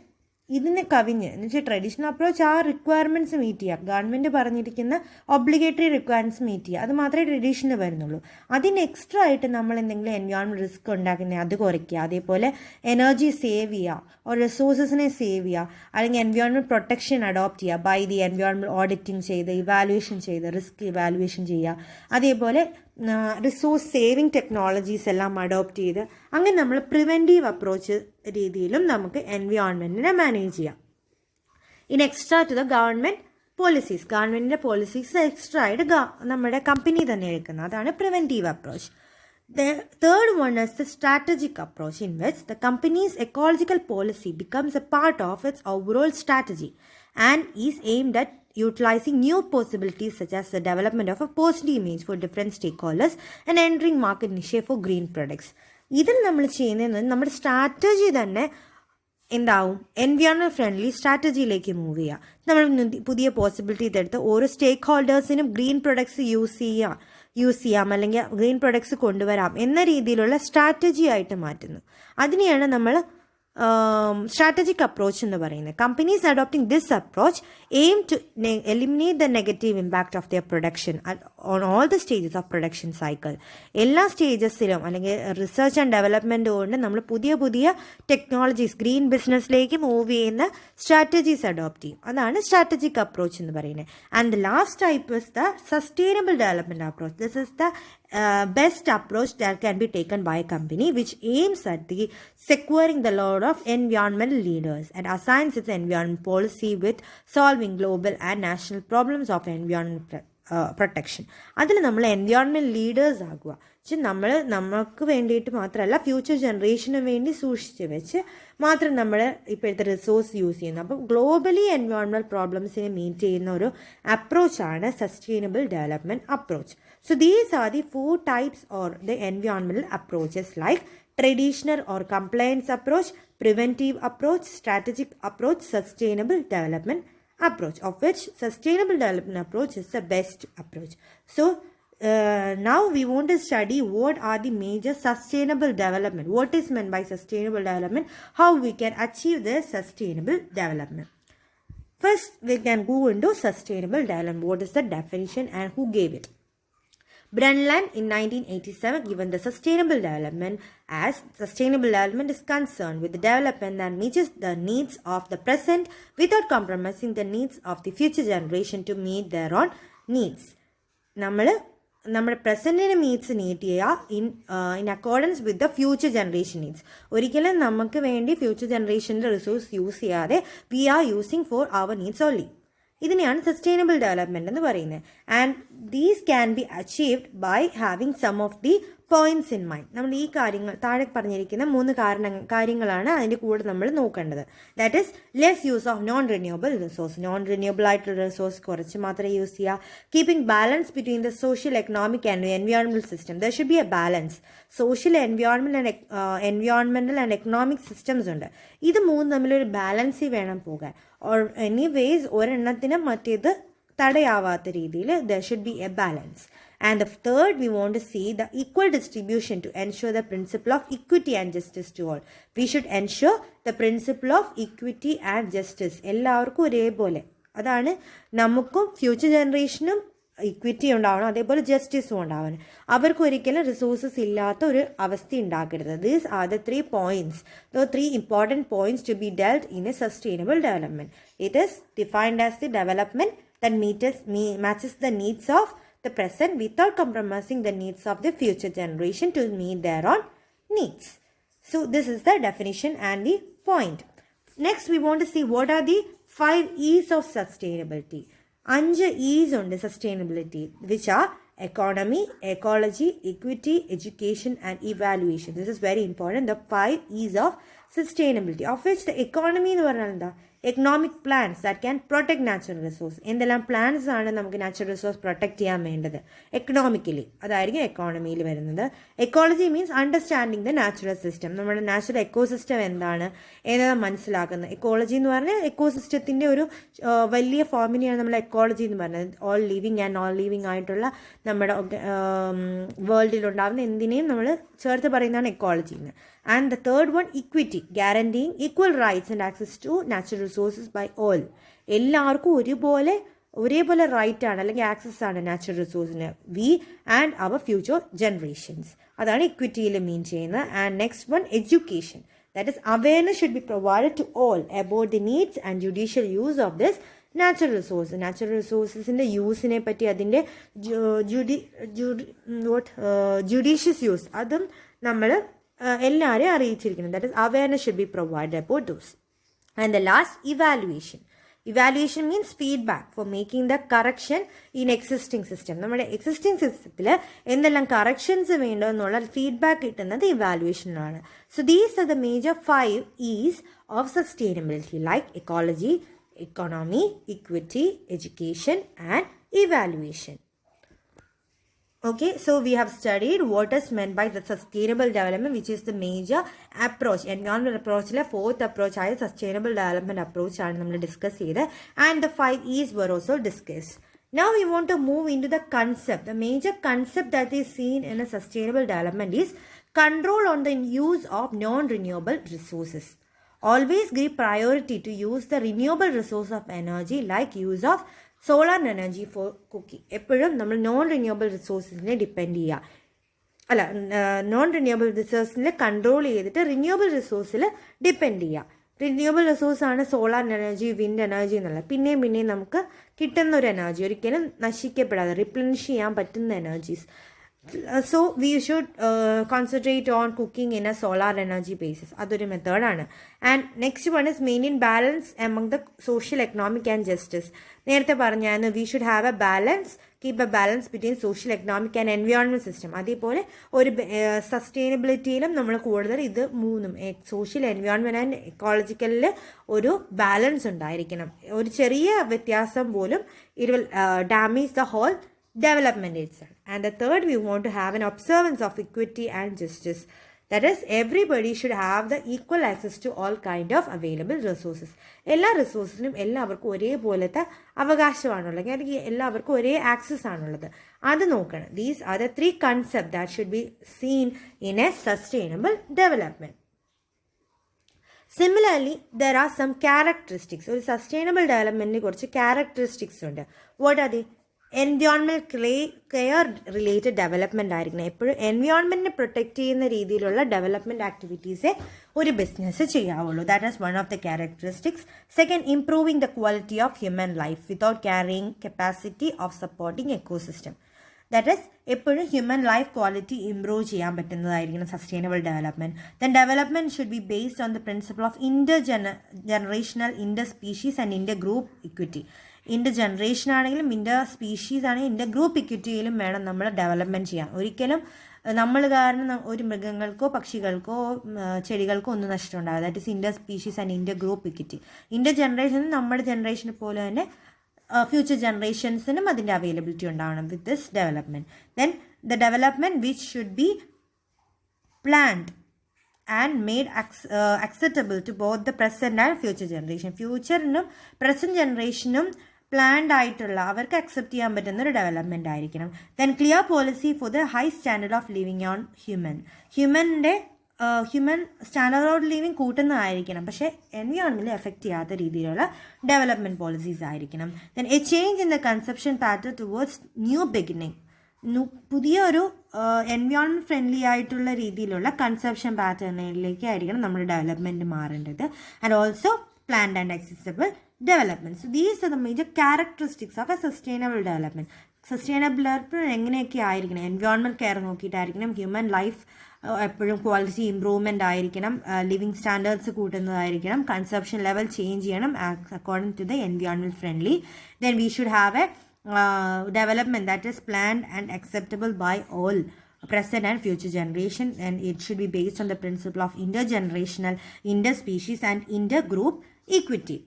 ഇതിനെ കവിഞ്ഞ് എന്ന് വെച്ചാൽ ട്രഡീഷണൽ അപ്രോച്ച് ആ റിക്വയർമെൻറ്റ്സ് മീറ്റ് ചെയ്യുക, ഗവൺമെൻറ് പറഞ്ഞിരിക്കുന്ന ഒബ്ലിഗേറ്ററി റിക്വയർമെൻറ്റ്സ് മീറ്റ് ചെയ്യുക, അത് മാത്രമേ ട്രഡീഷണൽ വരുന്നുള്ളൂ. അതിന് എക്സ്ട്രാ ആയിട്ട് നമ്മൾ എന്തെങ്കിലും എൻവയോൺമെൻറ്റ് റിസ്ക് ഉണ്ടാക്കുന്നത് അത് കുറയ്ക്കുക, അതേപോലെ എനർജി സേവ് ചെയ്യുക, റിസോഴ്സസിനെ സേവ് ചെയ്യുക, അല്ലെങ്കിൽ എൻവയോൺമെൻറ്റ് പ്രൊട്ടക്ഷൻ അഡോപ്റ്റ് ചെയ്യുക ബൈ ദി എൻവയോൺമെൻറ്റ് ഓഡിറ്റിംഗ് ചെയ്ത് ഇവാലുവേഷൻ ചെയ്ത് റിസ്ക് ഇവാലുവേഷൻ ചെയ്യുക, അതേപോലെ റിസോഴ്സ് സേവിങ് ടെക്നോളജീസ് എല്ലാം അഡോപ്റ്റ് ചെയ്ത് അങ്ങനെ നമ്മൾ പ്രിവെൻറ്റീവ് അപ്രോച്ച് രീതിയിലും നമുക്ക് എൻവയോൺമെൻറ്റിനെ മാനേജ് ചെയ്യാം. ഇനി extra to the government policies, ഗവൺമെൻറ്റിൻ്റെ പോളിസീസ് എക്സ്ട്രാ ആയിട്ട് നമ്മുടെ കമ്പനി തന്നെ എടുക്കുന്നത്, അതാണ് preventive approach. The third one is the strategic approach, in which the company's ecological policy becomes a part of its overall strategy and is aimed at utilizing new possibilities such as the development of a positive image for different stakeholders and entering market niche for green products. ഇതിൽ നമ്മൾ ചെയ്യുന്നത് നമ്മുടെ സ്ട്രാറ്റജി തന്നെ എന്താവും, എൻവയോൺമെൻറ്റ് ഫ്രണ്ട്ലി സ്ട്രാറ്റജിയിലേക്ക് മൂവ് ചെയ്യുക. നമ്മൾ പുതിയ പോസിബിലിറ്റി എടുത്ത് ഓരോ സ്റ്റേക്ക് ഹോൾഡേഴ്സിനും ഗ്രീൻ പ്രൊഡക്ട്സ് യൂസ് ചെയ്യാം അല്ലെങ്കിൽ ഗ്രീൻ പ്രൊഡക്ട്സ് കൊണ്ടുവരാം എന്ന രീതിയിലുള്ള സ്ട്രാറ്റജി ആയിട്ട് മാറ്റുന്നു. അതിനെയാണ് നമ്മൾ strategic approach എന്ന് പറയുന്നത്. Companies adopting this approach aim to eliminate the negative impact of their production on all the stages of production cycle. എല്ലാ സ്റ്റേജസിലും അല്ലെങ്കിൽ റിസർച്ച് ആൻഡ് ഡെവലപ്മെൻറ്റ് കൊണ്ട് നമ്മൾ പുതിയ ടെക്നോളജീസ് ഗ്രീൻ ബിസിനസ്സിലേക്ക് മൂവ് ചെയ്യുന്ന സ്ട്രാറ്റജീസ് അഡോപ്റ്റ് ചെയ്യും. അതാണ് സ്ട്രാറ്റജിക് അപ്രോച്ച് എന്ന് പറയുന്നത്. And the last type is the sustainable development approach. This is the best approach that can be taken by a company which aims at the securing the role of environmental leaders and assigns its environment policy with solving global and national problems of environment protection. അതിൽ നമ്മൾ എൻവയോൺമെൻറ്റ് ലീഡേഴ്സ് ആകുക. നമുക്ക് വേണ്ടിയിട്ട് മാത്രമല്ല ഫ്യൂച്ചർ ജനറേഷന് വേണ്ടി സൂക്ഷിച്ച് വെച്ച് മാത്രം നമ്മൾ ഇപ്പോഴത്തെ റിസോഴ്സ് യൂസ് ചെയ്യുന്നു. അപ്പം ഗ്ലോബലി എൻവയോൺമെൻറ്റ് പ്രോബ്ലംസിനെ മീറ്റ് ചെയ്യുന്ന ഒരു അപ്രോച്ചാണ് sustainable development approach. So these are the 4 types or the environmental approaches like traditional or compliance approach, preventive approach, strategic approach, sustainable development approach, of which sustainable development approach is the best approach. So now we want to study what are the major sustainable development, what is meant by sustainable development, how we can achieve the sustainable development. First we can go into sustainable development. What is the definition and who gave it? Brundtland in 1987 given the sustainable development as sustainable development is concerned with the development that meets the needs of the present without compromising the needs of the future generation to meet their own needs. നമ്മുടെ പ്രസൻറ്റിന് നീഡ്സ് മീറ്റ് ചെയ്യുക in accordance with the future generation needs. ഒരിക്കലും നമുക്ക് വേണ്ടി ഫ്യൂച്ചർ ജനറേഷൻ്റെ റിസോഴ്സ് യൂസ് ചെയ്യാതെ we are using for our needs only. ഇതിനെയാണ് സസ്റ്റൈനബിൾ ഡെവലപ്മെൻറ്റ് എന്ന് പറയുന്നത്. And these can be achieved by having some of the points in mind. നമ്മൾ ഈ കാര്യങ്ങൾ താഴെ പറഞ്ഞിരിക്കുന്ന 3 കാര്യങ്ങളാണ് അതിൻ്റെ കൂടെ നമ്മൾ നോക്കേണ്ടത്. That is less use of non renewable resource. Non renewable ആയിട്ടുള്ള റിസോഴ്സ് കുറച്ച് മാത്രമേ യൂസ് ചെയ്യുക. Keeping balance between the social economic and environmental system. There should be A balance. Social environmental and economic systems ഉണ്ട്. ഇത് 3 തമ്മിലൊരു ബാലൻസിൽ വേണം പോകാൻ. ഓർ എനിവേസ് ഒരെണ്ണത്തിനും മറ്റേത് തടയാവാത്ത രീതിയിൽ there should be a balance. And the third, we want to see the equal distribution to ensure the principle of equity and justice to all. We should ensure the principle of equity and justice. എല്ലാവർക്കും ഒരേപോലെ, അതാണ് നമുക്കും ഫ്യൂച്ചർ ജനറേഷനും ഇക്വിറ്റി ഉണ്ടാവണം, അതേപോലെ ജസ്റ്റിസും ഉണ്ടാവണം. അവർക്ക് ഒരിക്കലും റിസോഴ്സസ് ഇല്ലാത്ത ഒരു അവസ്ഥ ഉണ്ടാക്കരുത്. These are the 3 points, the 3 important points to be dealt in a sustainable development. It is defined as the development that matches the needs of the present without compromising the needs of the future generation to meet their own needs. So this is the definition and the point. Next, we want to see what are the 5 E's of sustainability. 5 E's on the sustainability, which are economy, ecology, equity, education and evaluation. This is very important. The 5 E's of sustainability, of which the economy എന്ന് പറഞ്ഞാൽ എന്താ? Economic plans that can protect natural resource. എന്തെല്ലാം പ്ലാൻസ് ആണ് നമുക്ക് നാച്ചുറൽ റിസോഴ്സ് പ്രൊട്ടക്ട് ചെയ്യാൻ വേണ്ടത് എക്കണോമിക്കലി, അതായിരിക്കും എക്കോണമിയിൽ വരുന്നത്. Ecology means understanding the natural system. നമ്മുടെ നാച്ചുറൽ എക്കോസിസ്റ്റം എന്താണ് എന്നതാണ് മനസ്സിലാക്കുന്നത്. എക്കോളജി എന്ന് പറഞ്ഞാൽ എക്കോസിസ്റ്റത്തിൻ്റെ ഒരു വലിയ ഫോമിനെയാണ് നമ്മൾ എക്കോളജി എന്ന് പറയുന്നത്. All living and non living ആയിട്ടുള്ള നമ്മുടെ വേൾഡിലുണ്ടാകുന്ന എന്തിനേയും നമ്മൾ ചേർത്ത് പറയുന്നതാണ് എക്കോളജി എന്ന്. And the third one, equity, guaranteeing equal rights and access to natural resources by all. എല്ലാവർക്കും ഒരേപോലെ റൈറ്റ് ആണ് അല്ലെങ്കിൽ ആക്സസ് ആണ് നാച്ചുറൽ റിസോഴ്സിന്, we and our future generations. അതാണ് ഇക്വിറ്റിയിൽ മീൻ ചെയ്യുന്നത്. And next one, education. That is awareness should be provided to all about the needs and judicial use of this natural resource. Natural റിസോഴ്സസിൻ്റെ യൂസിനെ പറ്റി, അതിൻ്റെ ജുഡീഷ്യസ് യൂസ്, അതും നമ്മൾ എല്ലാവരെയും അറിയിച്ചിരിക്കുന്നത്. That is awareness should be provided about those. And the last, evaluation. Evaluation means feedback for making the correction in existing system. നമ്മുടെ എക്സിസ്റ്റിംഗ് സിസ്റ്റത്തിൽ എന്തെല്ലാം കറക്ഷൻസ് വേണ്ടോ എന്നുള്ള ഫീഡ്ബാക്ക് കിട്ടുന്നത് ഇവാലുവേഷനിലാണ്. So these are the major 5 E's of sustainability, like ecology, economy, equity, education and evaluation. Okay, so we have studied what is meant by the sustainable development, which is the major approach. Environmental approach le 4th approach ആയ sustainable development approach ആണ് നമ്മൾ ഡിസ്കസ് ചെയ്തത്. And the 5 E's were also discussed. Now we want to move into the concept. The major concept that is seen in a sustainable development is control on the use of non-renewable resources. Always give priority to use the renewable resource of energy, like use of solar energy for cooking. എപ്പോഴും നമ്മൾ നോൺ റിന്യൂവബിൾ റിസോഴ്സിനെ ഡിപ്പെൻഡ് ചെയ്യുക, അല്ല നോൺ റിന്യൂവബിൾ റിസോഴ്സിനെ കൺട്രോൾ ചെയ്തിട്ട് റിന്യൂവബിൾ റിസോഴ്സിൽ ഡിപ്പെൻഡ് ചെയ്യുക. റിന്യൂവബിൾ റിസോഴ്സാണ് സോളാർ എനർജി, വിൻഡ് എനർജി എന്നുള്ളത്. പിന്നെയും നമുക്ക് കിട്ടുന്ന ഒരു എനർജി, ഒരിക്കലും നശിക്കപ്പെടാതെ റിപ്ലനിഷ് ചെയ്യാൻ പറ്റുന്ന energies. So we should concentrate on cooking in a solar energy basis. അതൊരു മെത്തേഡാണ്. And next one is maintain balance among the social economic and justice. നേരത്തെ പറഞ്ഞായിരുന്നു V should have A balance, keep A balance between social economic and environment system. അതേപോലെ ഒരു സസ്റ്റൈനബിലിറ്റിയിലും നമ്മൾ കൂടുതൽ ഇത് മൂന്നും സോഷ്യൽ, എൻവയോൺമെൻറ്റ് ആൻഡ് എക്കോളജിക്കലിൽ ഒരു ബാലൻസ് ഉണ്ടായിരിക്കണം. ഒരു ചെറിയ വ്യത്യാസം പോലും it will damage the whole development itself. And the third, we want to have an observance of equity and justice. That is, everybody should have the equal access to all kind of available resources. എല്ലാ റിസോഴ്സിനും എല്ലാവർക്കും ഒരേപോലത്തെ അവകാശമാണുള്ളത്, അല്ലെങ്കിൽ എല്ലാവർക്കും ഒരേ ആക്സസ് ആണുള്ളത്. അത് നോക്കണം. These are the 3 concepts that should be seen in a sustainable development. Similarly, there are some characteristics. ഒരു സസ്റ്റൈനബിൾ ഡെവലപ്മെൻറ്റിന് കുറച്ച് ക്യാരക്ടറിസ്റ്റിക്സ് ഉണ്ട്. What are they? Environment care related development ആയിരിക്കണം. എപ്പോഴും എൻവയോൺമെൻറ്റിനെ പ്രൊട്ടക്റ്റ് ചെയ്യുന്ന രീതിയിലുള്ള ഡെവലപ്മെൻറ്റ് ആക്ടിവിറ്റീസേ ഒരു ബിസിനസ് ചെയ്യാവുള്ളൂ. That is one of the characteristics. Second, improving the quality of human life without carrying capacity of supporting ecosystem. That is എപ്പോഴും ഹ്യൂമൻ ലൈഫ് ക്വാളിറ്റി ഇംപ്രൂവ് ചെയ്യാൻ പറ്റുന്നതായിരിക്കണം sustainable development. Then development should be based on the principle of generational, inter species and inter group equity. Inter generation ആണെങ്കിലും ഇൻ്റർ സ്പീഷീസ് ആണെങ്കിലും ഇൻ്റർ ഗ്രൂപ്പ് ഇക്വിറ്റിയിലും വേണം നമ്മൾ ഡെവലപ്മെൻറ്റ് ചെയ്യാൻ. ഒരിക്കലും നമ്മൾ കാരണം ഒരു മൃഗങ്ങൾക്കോ പക്ഷികൾക്കോ ചെടികൾക്കോ ഒന്നും നഷ്ടം ഉണ്ടാകും. That is inter species and inter group equity. Inter generation നമ്മുടെ ജനറേഷനെ പോലെ തന്നെ ഫ്യൂച്ചർ ജനറേഷൻസിനും അതിൻ്റെ അവൈലബിലിറ്റി ഉണ്ടാവണം with this development. Then the development which should be planned and made acceptable to both the present and future generation. ഫ്യൂച്ചറിനും പ്രസൻറ്റ് ജനറേഷനും പ്ലാൻഡ് ആയിട്ടുള്ള അവർക്ക് അക്സെപ്റ്റ് ചെയ്യാൻ പറ്റുന്ന ഒരു ഡെവലപ്മെൻ്റ് ആയിരിക്കണം. Then clear policy for the high standard of living on human standard of living കൂട്ടുന്നതായിരിക്കണം, പക്ഷേ എൻവയോൺമെൻറ്റിൽ എഫക്റ്റ് ചെയ്യാത്ത രീതിയിലുള്ള ഡെവലപ്മെൻറ്റ് പോളിസീസ് ആയിരിക്കണം. Then a change in the conception pattern towards new beginning. പുതിയൊരു എൻവയോൺമെൻറ്റ് ഫ്രണ്ട്ലി ആയിട്ടുള്ള രീതിയിലുള്ള കൺസെപ്ഷൻ പാറ്റേണിലേക്കായിരിക്കണം നമ്മുടെ ഡെവലപ്മെൻറ്റ് മാറേണ്ടത്. And also planned and accessible development. So these are the major characteristics of a sustainable development. Sustainable development എങ്ങനെയൊക്കെ ആയിരിക്കണം? എൻവയോൺമെൻറ്റ് കെയർ നോക്കിയിട്ടായിരിക്കണം. ഹ്യൂമൻ ലൈഫ് എപ്പോഴും ക്വാളിറ്റി ഇമ്പ്രൂവ്മെൻ്റ് ആയിരിക്കണം. ലിവിങ് സ്റ്റാൻഡേർഡ്സ് കൂട്ടുന്നതായിരിക്കണം. കൺസപ്ഷൻ ലെവൽ ചേഞ്ച് ചെയ്യണം according to the environment friendly. Then we should have a development that is planned and acceptable by all present and future generation, and it should be based on the principle of intergenerational, interspecies and intergroup equity.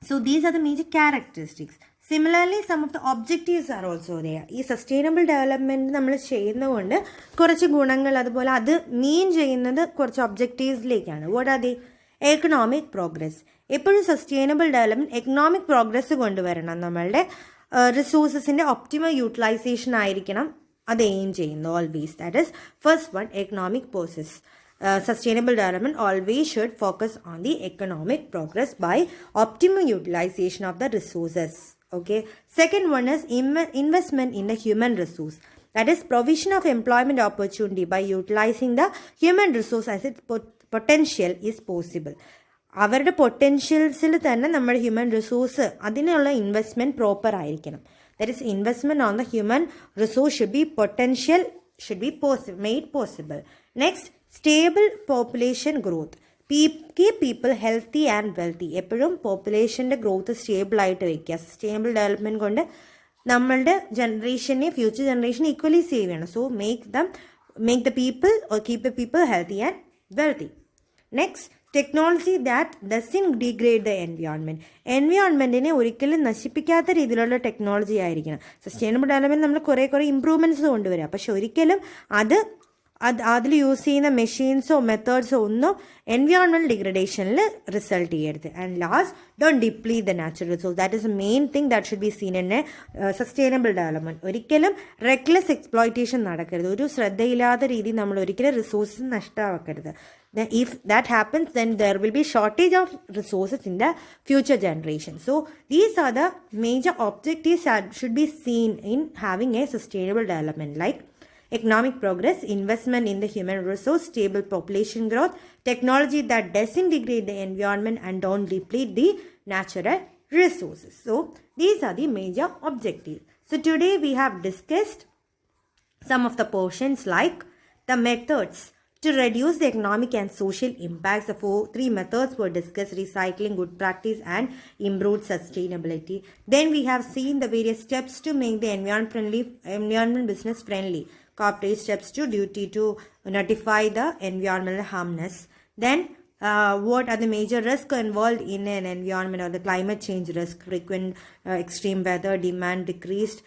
So these are the major characteristics. Similarly, some of the objectives are also there. ഈ സസ്റ്റൈനബിൾ ഡെവലപ്മെൻറ്റ് നമ്മൾ ചെയ്യുന്നതുകൊണ്ട് കുറച്ച് ഗുണങ്ങൾ, അതുപോലെ അത് മീൻ ചെയ്യുന്നത് കുറച്ച് ഒബ്ജക്റ്റീവ്സിലേക്കാണ്. What are they? Economic progress. എപ്പോഴും സസ്റ്റൈനബിൾ ഡെവലപ്മെൻറ്റ് എക്കണോമിക് പ്രോഗ്രസ് കൊണ്ടുവരണം. നമ്മളുടെ റിസോഴ്സസിൻ്റെ ഒപ്റ്റിമൽ യൂട്ടിലൈസേഷൻ ആയിരിക്കണം അത് എയിം ചെയ്യുന്നു always. That is first one, economic process. Sustainable development always should focus on the economic progress by optimal utilization of the resources. Okay. Second one is investment in the human resource. That is provision of employment opportunity by utilizing the human resource as its potential is possible. അവരുടെ പൊട്ടൻഷ്യൽസിൽ തന്നെ നമ്മുടെ ഹ്യൂമൻ റിസോഴ്സ് അതിനുള്ള ഇൻവെസ്റ്റ്മെൻറ്റ് പ്രോപ്പർ ആയിരിക്കണം. That is investment on the human resource should be potential, should be made possible. Next, stable population growth. Keep people healthy and wealthy. എപ്പോഴും പോപ്പുലേഷൻ്റെ ഗ്രോത്ത് സ്റ്റേബിളായിട്ട് വയ്ക്കുക. സസ്റ്റൈനബിൾ ഡെവലപ്മെൻറ്റ് കൊണ്ട് നമ്മളുടെ ജനറേഷനെ ഫ്യൂച്ചർ ജനറേഷനെ ഈക്വലി സേവ് ചെയ്യണം. So make the people or keep the people healthy and wealthy. Next, technology that doesn't degrade the environment. എൻവയോൺമെൻറ്റിനെ ഒരിക്കലും നശിപ്പിക്കാത്ത രീതിയിലുള്ള ടെക്നോളജി ആയിരിക്കണം. സസ്റ്റൈനബിൾ ഡെവലപ്മെൻറ്റ് നമ്മൾ കുറേ ഇമ്പ്രൂവ്മെൻറ്റ്സ് കൊണ്ടുവരിക, പക്ഷെ ഒരിക്കലും അതിൽ യൂസ് ചെയ്യുന്ന മെഷീൻസോ മെത്തേഡ്സോ ഒന്നും എൻവയോൺമെൻറ്റ് ഡിഗ്രഡേഷനിൽ റിസൾട്ട് ചെയ്യരുത്. And last, don't deplete the natural resource. That is A main thing that should be seen in A sustainable development. ഒരിക്കലും റെക്ലെസ് എക്സ്പ്ലോയിറ്റേഷൻ നടക്കരുത്. ഒരു ശ്രദ്ധയില്ലാത്ത രീതിയിൽ നമ്മൾ ഒരിക്കലും resources നഷ്ടമാക്കരുത്. If that happens, then there will be shortage of resources in the future generation. So these are the major objectives that should be seen in having a sustainable development, like economic progress, investment in the human resource, stable population growth, technology that doesn't degrade the environment and don't deplete the natural resources. So these are the major objectives. So today we have discussed some of the portions like the methods to reduce the economic and social impacts. The three methods were discussed: recycling, good practice and improved sustainability. Then we have seen the various steps to make the environment business friendly. Corporate steps to duty to notify the environmental harmness. Then what are the major risks involved in an environment or the climate change risk? Frequent extreme weather, demand decreased,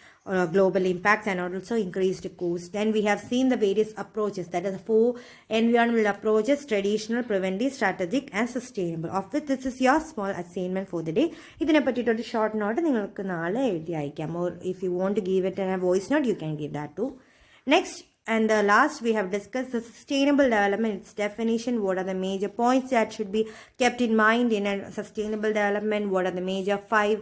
global impacts, and also increased cost. Then we have seen the various approaches, that is the 4 environmental approaches: traditional, preventive, strategic and sustainable. Of which this is your small assignment for the day. ഇതിനെ പറ്റിയിട്ടൊരു ഷോർട്ട് നോട്ട് നിങ്ങൾക്ക് നാളെ എഴുതി അയക്കാം. or if you want to give it in a voice note, you can give that too. Next and the last, we have discussed the sustainable development, its definition, what are the major points that should be kept in mind in a sustainable development, what are the major 5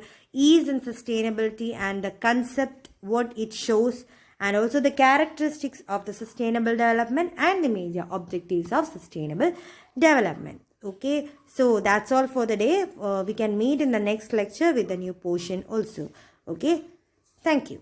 E's in sustainability, and the concept what it shows, and also the characteristics of the sustainable development and the major objectives of sustainable development. Okay, so that's all for the day. We can meet in the next lecture with a new portion also. Okay, thank you.